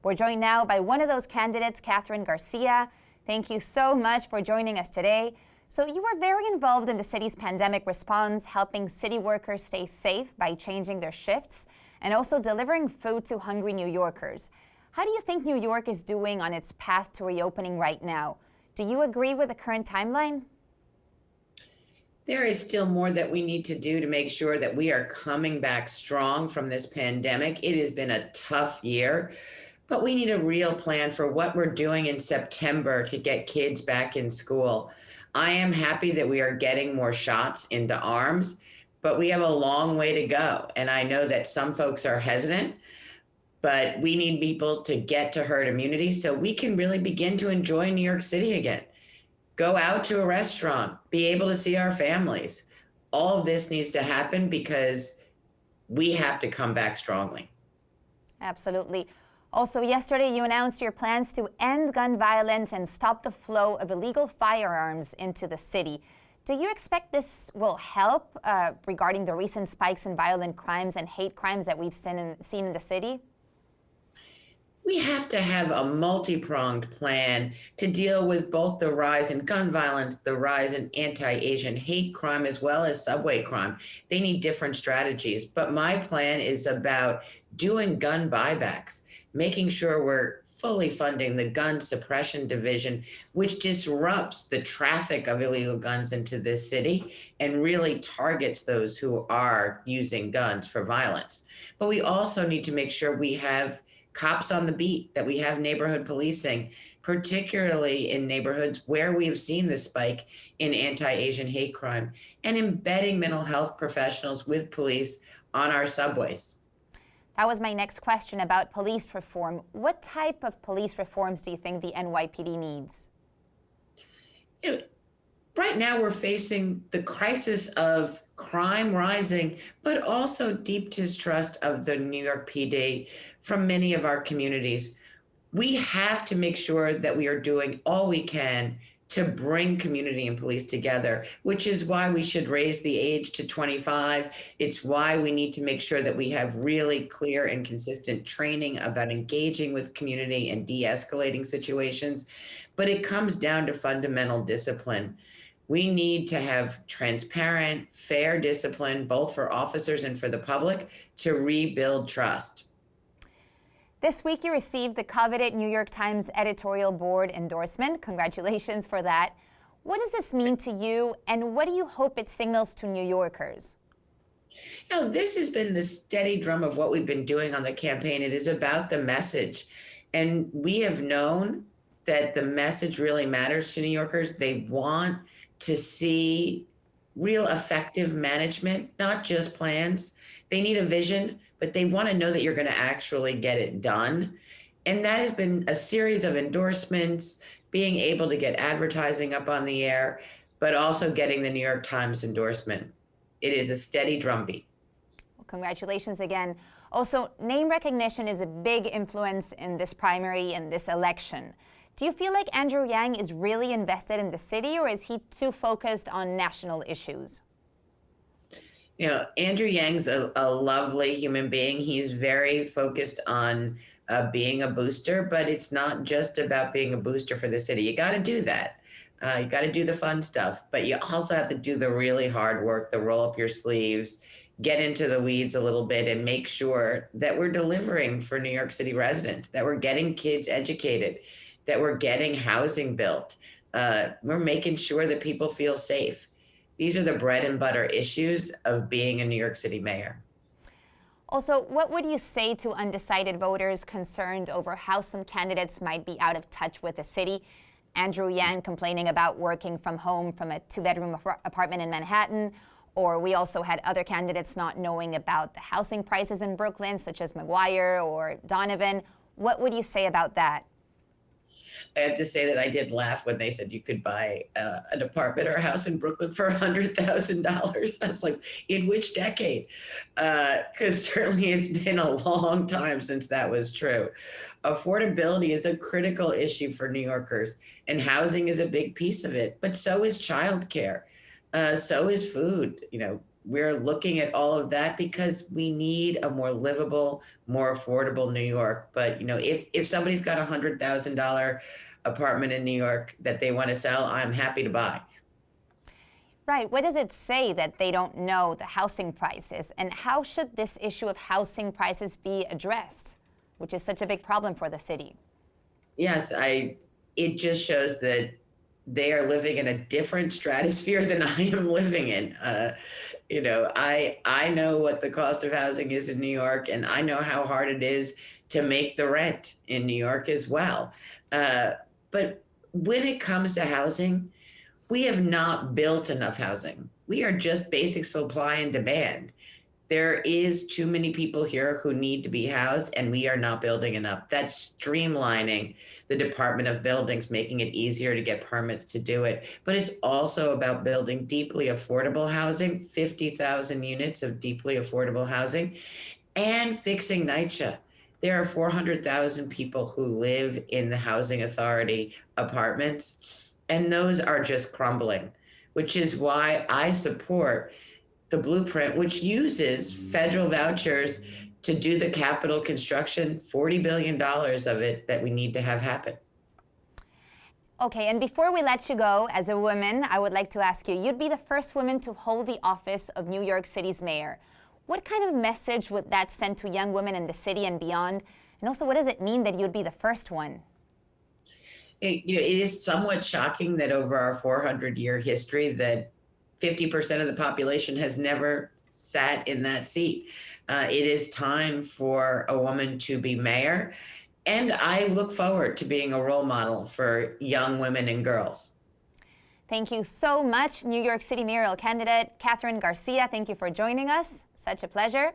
We're joined now by one of those candidates, Kathryn Garcia. Thank you so much for joining us today. So you were very involved in the city's pandemic response, helping city workers stay safe by changing their shifts and also delivering food to hungry New Yorkers. How do you think New York is doing on its path to reopening right now? Do you agree with the current timeline? There is still more that we need to do to make sure that we are coming back strong from this pandemic. It has been a tough year, but we need a real plan for what we're doing in September to get kids back in school. I am happy that we are getting more shots into arms, but we have a long way to go. And I know that some folks are hesitant, but we need people to get to herd immunity so we can really begin to enjoy New York City again. Go out to a restaurant, be able to see our families. All of this needs to happen because we have to come back strongly. Absolutely. Also, yesterday you announced your plans to end gun violence and stop the flow of illegal firearms into the city. Do you expect this will help regarding the recent spikes in violent crimes and hate crimes that we've seen in the city? We have to have a multi-pronged plan to deal with both the rise in gun violence, the rise in anti-Asian hate crime, as well as subway crime. They need different strategies. But my plan is about doing gun buybacks, making sure we're fully funding the gun suppression division, which disrupts the traffic of illegal guns into this city and really targets those who are using guns for violence. But we also need to make sure we have cops on the beat, that we have neighborhood policing, particularly in neighborhoods where we have seen the spike in anti-Asian hate crime, and embedding mental health professionals with police on our subways. That was my next question about police reform. What type of police reforms do you think the NYPD needs? Right now we're facing the crisis of crime rising, but also deep distrust of the New York PD from many of our communities. We have to make sure that we are doing all we can to bring community and police together, which is why we should raise the age to 25. It's why we need to make sure that we have really clear and consistent training about engaging with community and de-escalating situations. But it comes down to fundamental discipline. We need to have transparent, fair discipline, both for officers and for the public, to rebuild trust. This week you received the coveted New York Times editorial board endorsement. Congratulations for that. What does this mean to you, and what do you hope it signals to New Yorkers? This has been the steady drum of what we've been doing on the campaign. It is about the message. And we have known that the message really matters to New Yorkers. They want to see real effective management, not just plans. They need a vision, but they want to know that you're going to actually get it done. And that has been a series of endorsements, being able to get advertising up on the air, but also getting the New York Times endorsement. It is a steady drumbeat. Well, congratulations again. Also, name recognition is a big influence in this primary and this election. Do you feel like Andrew Yang is really invested in the city, or is he too focused on national issues? Andrew Yang's a lovely human being. He's very focused on being a booster, but it's not just about being a booster for the city. You got to do that. You got to do the fun stuff, but you also have to do the really hard work, the roll up your sleeves, get into the weeds a little bit, and make sure that we're delivering for New York City residents, that we're getting kids educated, that we're getting housing built. We're making sure that people feel safe. These are the bread and butter issues of being a New York City mayor. Also, what would you say to undecided voters concerned over how some candidates might be out of touch with the city? Andrew Yang complaining about working from home from a 2-bedroom apartment in Manhattan, or we also had other candidates not knowing about the housing prices in Brooklyn, such as McGuire or Donovan. What would you say about that? I have to say that I did laugh when they said you could buy an apartment or a house in Brooklyn for $100,000. I was like, in which decade? Because certainly it's been a long time since that was true. Affordability is a critical issue for New Yorkers, and housing is a big piece of it, but so is childcare. So is food. we're looking at all of that because we need a more livable, more affordable New York. But if somebody's got $100,000 apartment in New York that they want to sell, I'm happy to buy. Right. What does it say that they don't know the housing prices? And how should this issue of housing prices be addressed, which is such a big problem for the city? Yes, it just shows that they are living in a different stratosphere than I am living in. I know what the cost of housing is in New York, and I know how hard it is to make the rent in New York as well. But when it comes to housing, we have not built enough housing. We are just basic supply and demand. There is too many people here who need to be housed, and we are not building enough. That's streamlining the Department of Buildings, making it easier to get permits to do it. But it's also about building deeply affordable housing, 50,000 units of deeply affordable housing, and fixing NYCHA. There are 400,000 people who live in the Housing Authority apartments, and those are just crumbling, which is why I support the blueprint, which uses federal vouchers to do the capital construction, $40 billion of it that we need to have happen. Okay, and before we let you go, as a woman, I would like to ask you, you'd be the first woman to hold the office of New York City's mayor. What kind of message would that send to young women in the city and beyond? And also, what does it mean that you'd be the first one? It is somewhat shocking that over our 400-year history that 50% of the population has never sat in that seat. It is time for a woman to be mayor, and I look forward to being a role model for young women and girls. Thank you so much, New York City mayoral candidate Kathryn Garcia. Thank you for joining us. Such a pleasure.